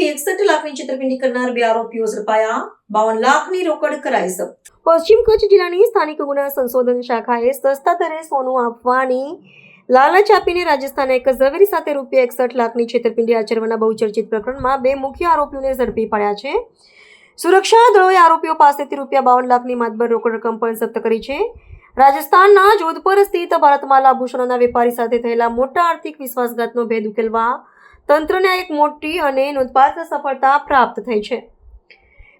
61 લાખની છેતરપિંડી કરનાર 2 આરોપીઓ ઝડપાયા. 52 લાખની રોકડ કરાઈ જપ્ત. પશ્ચિમ કચ્છ જિલ્લાની સ્થાનિક ગુના સંશોધન શાખાએ સસ્તા દરે સોનું આપવાની લાલચ આપીને રાજસ્થાનના એક ઝવેરી સાથે ₹61 લાખની છેતરપિંડી આચરવાના બહુચર્ચિત પ્રકરણમાં 2 મુખ્ય આરોપીઓને ઝડપી પાડ્યા છે. સુરક્ષા દળોએ આરોપીઓ પાસેથી ₹52 લાખની માતબર રોકડ રકમ પણ જપ્ત કરી છે. રાજસ્થાનના જોધપુર સ્થિત ભારતમાલા આભૂષણોના વેપારી સાથે થયેલા મોટા આર્થિક વિશ્વાસઘાતનો ભેદ ઉકેલવા તંત્રને એક મોટી અને નોંધપાત્ર સફળતા પ્રાપ્ત થઈ છે.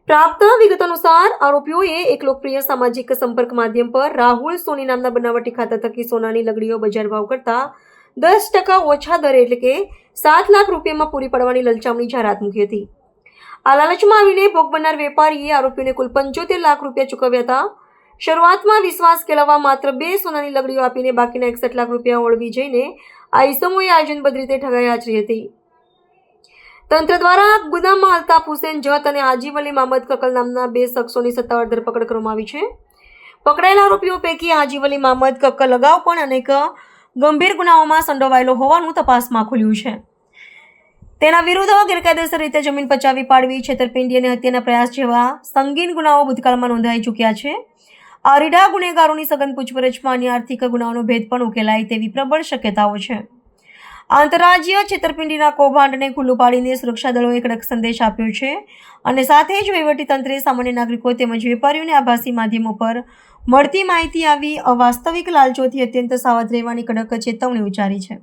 પ્રાપ્ત વિગતો અનુસાર આરોપીઓએ એક લોકપ્રિય સામાજિક સંપર્ક માધ્યમ પર રાહુલ સોની નામના બનાવટી ખાતા થકી સોનાની લગડીઓ બજાર ભાવ કરતા 10% ઓછા દરે એટલે કે ₹7 લાખ માં પૂરી પાડવાની લલચામણી જાહેરાત મૂકી હતી. આ લાલચમાં આવીને ભોગ બનનાર વેપારીએ આરોપીઓને કુલ ₹75 લાખ ચૂકવ્યા હતા. શરૂઆતમાં વિશ્વાસ કેળવવા માત્ર 2 સોનાની લગડીઓ આપીને બાકીના ₹61 લાખ ઓળવી જઈને આ ઈસમોએ આયોજનબદ્ધ રીતે ઠગાઈ આચરી હતી. તંત્ર દ્વારા ગુનામાં અલ્તાફ હુસેન જત અને હાજી વલી મહમદ કકલ નામના 2 શખ્સોની સત્તાવાર ધરપકડ કરવામાં આવી છે. પકડાયેલા આરોપીઓ પૈકી હાજી વલી મહમદ કકલ અગાઉ પણ અનેક ગંભીર ગુનાઓમાં સંડોવાયેલો હોવાનું તપાસમાં ખુલ્યું છે. તેના વિરુદ્ધ ગેરકાયદેસર રીતે જમીન પચાવી પાડવી, છેતરપિંડી અને હત્યાના પ્રયાસ જેવા સંગીન ગુનાઓ ભૂતકાળમાં નોંધાઈ ચૂક્યા છે. આ રીઢા ગુનેગારોની સઘન પૂછપરછમાં અન્ય આર્થિક ગુનાઓનો ભેદ પણ ઉકેલાય તેવી પ્રબળ શક્યતાઓ છે. આંતરરાજ્ય છેતરપિંડીના કૌભાંડને ખુલ્લું પાડીને સુરક્ષા દળોએ કડક સંદેશ આપ્યો છે અને સાથે જ વહીવટીતંત્રે સામાન્ય નાગરિકો તેમજ વેપારીઓને આભાસી માધ્યમો પર મળતી માહિતી આવી અવાસ્તવિક લાલચોથી અત્યંત સાવધ રહેવાની કડક ચેતવણી ઉચ્ચારી છે.